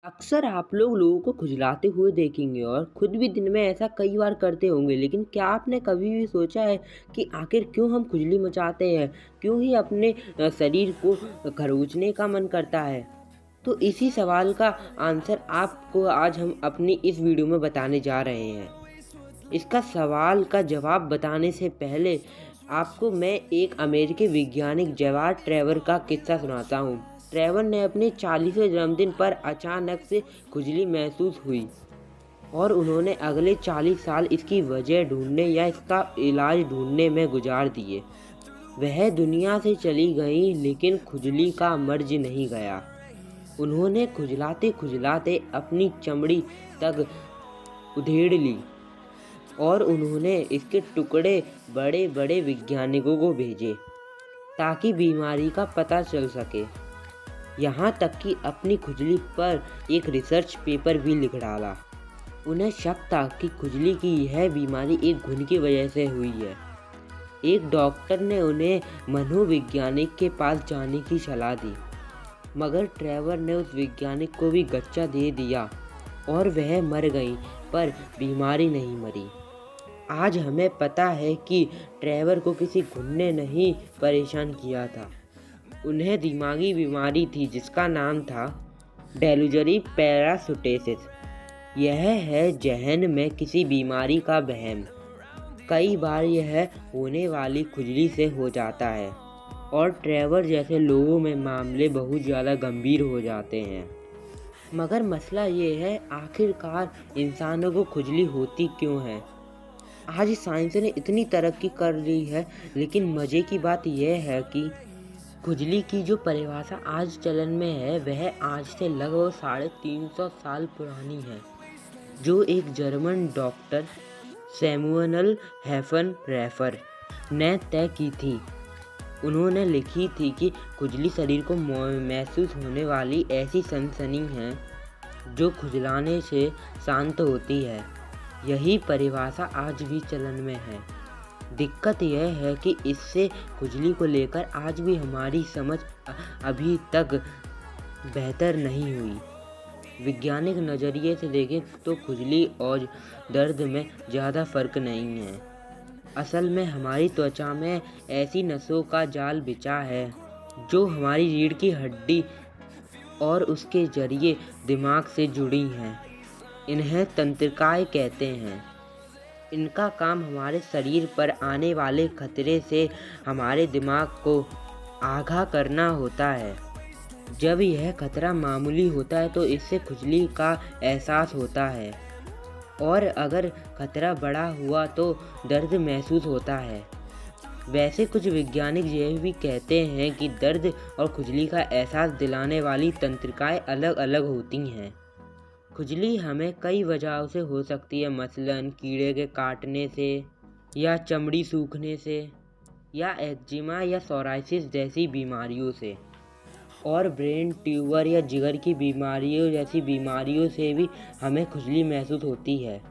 अक्सर आप लोगों को खुजलाते हुए देखेंगे और खुद भी दिन में ऐसा कई बार करते होंगे। लेकिन क्या आपने कभी भी सोचा है कि आखिर क्यों हम खुजली मचाते हैं? क्यों ही अपने शरीर को खरोंचने का मन करता है? तो इसी सवाल का आंसर आपको आज हम अपनी इस वीडियो में बताने जा रहे हैं। इसका सवाल का जवाब बताने से पहले आपको मैं एक अमेरिकी वैज्ञानिक जवार्ड ट्रेवर का किस्सा सुनाता हूँ। ट्रेवर ने अपने 40वें जन्मदिन पर अचानक से खुजली महसूस हुई और उन्होंने अगले 40 साल इसकी वजह ढूंढने या इसका इलाज ढूंढने में गुजार दिए। वह दुनिया से चली गई लेकिन खुजली का मर्ज नहीं गया। उन्होंने खुजलाते खुजलाते अपनी चमड़ी तक उधेड़ ली और उन्होंने इसके टुकड़े बड़े बड़े वैज्ञानिकों को भेजे ताकि बीमारी का पता चल सके। यहाँ तक कि अपनी खुजली पर एक रिसर्च पेपर भी लिख डाला। उन्हें शक था कि खुजली की यह बीमारी एक घुन की वजह से हुई है। एक डॉक्टर ने उन्हें मनोवैज्ञानिक के पास जाने की सलाह दी, मगर ट्रेवर ने उस वैज्ञानिक को भी गच्चा दे दिया और वह मर गई, पर बीमारी नहीं मरी। आज हमें पता है कि ट्रेवर को किसी घुन ने नहीं परेशान किया था। उन्हें दिमागी बीमारी थी जिसका नाम था डेलूजरी पैरासिटिस। यह है जहन में किसी बीमारी का वहम। कई बार यह होने वाली खुजली से हो जाता है और ट्रेवर जैसे लोगों में मामले बहुत ज़्यादा गंभीर हो जाते हैं। मगर मसला ये है, आखिरकार इंसानों को खुजली होती क्यों है? आज साइंस ने इतनी तरक्की कर ली है, लेकिन मज़े की बात यह है कि खुजली की जो परिभाषा आज चलन में है वह आज से लगभग 350 साल पुरानी है, जो एक जर्मन डॉक्टर सैमुअल हेफनरैफर ने तय की थी। उन्होंने लिखी थी कि खुजली शरीर को महसूस होने वाली ऐसी सनसनी है जो खुजलाने से शांत होती है। यही परिभाषा आज भी चलन में है। दिक्कत यह है कि इससे खुजली को लेकर आज भी हमारी समझ अभी तक बेहतर नहीं हुई। वैज्ञानिक नज़रिए से देखें तो खुजली और दर्द में ज़्यादा फर्क नहीं है। असल में हमारी त्वचा में ऐसी नसों का जाल बिछा है जो हमारी रीढ़ की हड्डी और उसके जरिए दिमाग से जुड़ी हैं। इन्हें तंत्रिकाएं कहते हैं। इनका काम हमारे शरीर पर आने वाले खतरे से हमारे दिमाग को आगाह करना होता है। जब यह खतरा मामूली होता है तो इससे खुजली का एहसास होता है, और अगर खतरा बड़ा हुआ तो दर्द महसूस होता है। वैसे कुछ वैज्ञानिक यह भी कहते हैं कि दर्द और खुजली का एहसास दिलाने वाली तंत्रिकाएं अलग अलग होती हैं। खुजली हमें कई वजहों से हो सकती है, मसलन कीड़े के काटने से, या चमड़ी सूखने से, या एक्जिमा या सोराइसिस जैसी बीमारियों से, और ब्रेन ट्यूमर या जिगर की बीमारियों जैसी बीमारियों से भी हमें खुजली महसूस होती है।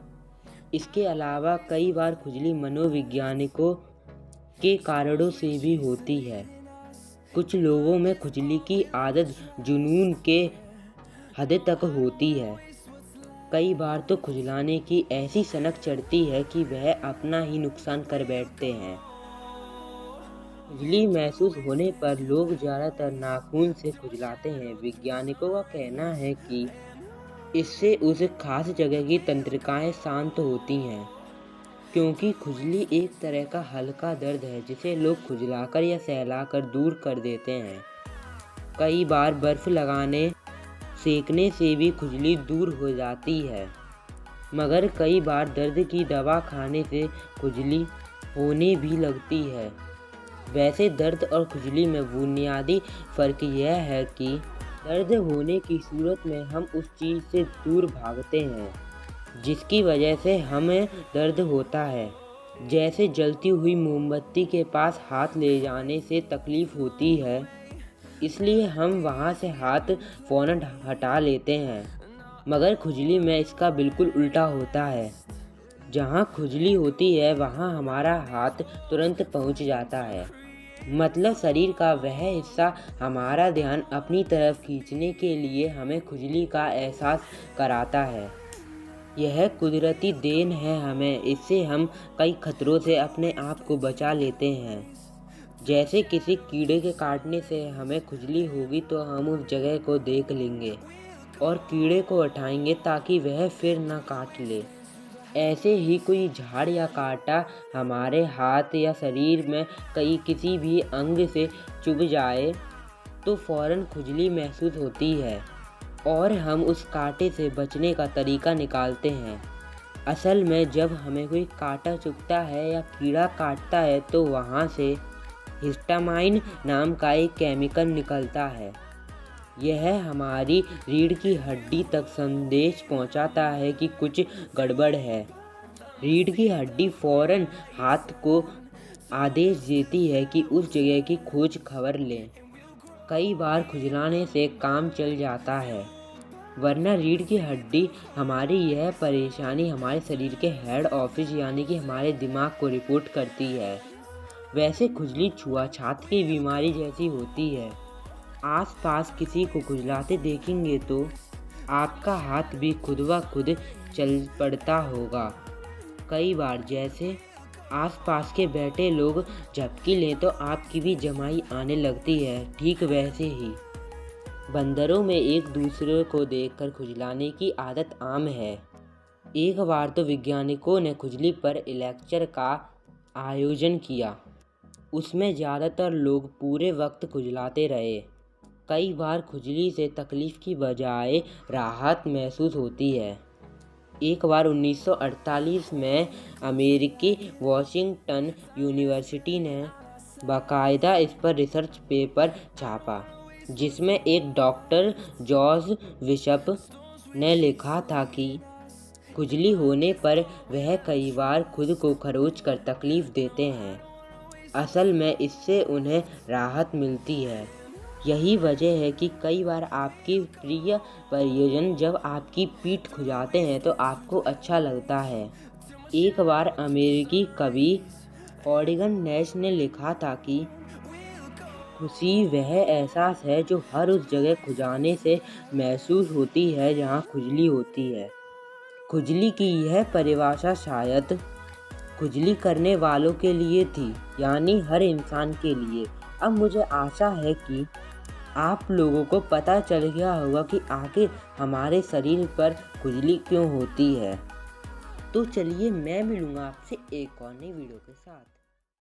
इसके अलावा कई बार खुजली मनोवैज्ञानिकों के कारणों से भी होती है। कुछ लोगों में खुजली की आदत जुनून के हद तक होती है। कई बार तो खुजलाने की ऐसी सनक चढ़ती है कि वह अपना ही नुकसान कर बैठते हैं। खुजली महसूस होने पर लोग ज़्यादातर नाखून से खुजलाते हैं। वैज्ञानिकों का कहना है कि इससे उस खास जगह की तंत्रिकाएं शांत होती हैं, क्योंकि खुजली एक तरह का हल्का दर्द है जिसे लोग खुजलाकर या सहलाकर दूर कर देते हैं। कई बार बर्फ़ लगाने सेकने से भी खुजली दूर हो जाती है, मगर कई बार दर्द की दवा खाने से खुजली होने भी लगती है। वैसे दर्द और खुजली में बुनियादी फ़र्क यह है कि दर्द होने की सूरत में हम उस चीज़ से दूर भागते हैं जिसकी वजह से हमें दर्द होता है। जैसे जलती हुई मोमबत्ती के पास हाथ ले जाने से तकलीफ़ होती है, इसलिए हम वहाँ से हाथ फ़ौरन हटा लेते हैं। मगर खुजली में इसका बिल्कुल उल्टा होता है। जहाँ खुजली होती है वहाँ हमारा हाथ तुरंत पहुँच जाता है। मतलब शरीर का वह हिस्सा हमारा ध्यान अपनी तरफ खींचने के लिए हमें खुजली का एहसास कराता है। यह कुदरती देन है हमें, इससे हम कई खतरों से अपने आप को बचा लेते हैं। जैसे किसी कीड़े के काटने से हमें खुजली होगी तो हम उस जगह को देख लेंगे और कीड़े को हटाएंगे ताकि वह फिर न काट ले। ऐसे ही कोई झाड़ या कांटा हमारे हाथ या शरीर में किसी भी अंग से चुभ जाए तो फौरन खुजली महसूस होती है और हम उस कांटे से बचने का तरीका निकालते हैं। असल में जब हमें कोई कांटा चुभता है या कीड़ा काटता है तो वहाँ से हिस्टामाइन नाम का एक केमिकल निकलता है। यह हमारी रीढ़ की हड्डी तक संदेश पहुंचाता है कि कुछ गड़बड़ है। रीढ़ की हड्डी फौरन हाथ को आदेश देती है कि उस जगह की खोज खबर लें। कई बार खुजलाने से काम चल जाता है, वरना रीढ़ की हड्डी हमारी यह परेशानी हमारे शरीर के हेड ऑफिस यानी कि हमारे दिमाग को रिपोर्ट करती है। वैसे खुजली छुआछात की बीमारी जैसी होती है। आसपास किसी को खुजलाते देखेंगे तो आपका हाथ भी खुद ब खुद चल पड़ता होगा। कई बार जैसे आसपास के बैठे लोग झपकी लें तो आपकी भी जमाई आने लगती है। ठीक वैसे ही बंदरों में एक दूसरे को देखकर खुजलाने की आदत आम है। एक बार तो वैज्ञानिकों ने खुजली पर लेक्चर का आयोजन किया। उसमें ज़्यादातर लोग पूरे वक्त खुजलाते रहे। कई बार खुजली से तकलीफ़ की बजाय राहत महसूस होती है। एक बार 1948 में अमेरिकी वॉशिंगटन यूनिवर्सिटी ने बाकायदा इस पर रिसर्च पेपर छापा, जिसमें एक डॉक्टर जॉर्ज बिशप ने लिखा था कि खुजली होने पर वह कई बार खुद को खरोंच कर तकलीफ़ देते हैं। असल में इससे उन्हें राहत मिलती है। यही वजह है कि कई बार आपके प्रिय परिजन जब आपकी पीठ खुजाते हैं तो आपको अच्छा लगता है। एक बार अमेरिकी कवि ऑरिगन नैश ने लिखा था कि खुशी वह एहसास है जो हर उस जगह खुजाने से महसूस होती है जहाँ खुजली होती है। खुजली की यह परिभाषा शायद खुजली करने वालों के लिए थी, यानी हर इंसान के लिए। अब मुझे आशा है कि आप लोगों को पता चल गया होगा कि आखिर हमारे शरीर पर खुजली क्यों होती है। तो चलिए मैं मिलूँगा आपसे एक और नई वीडियो के साथ।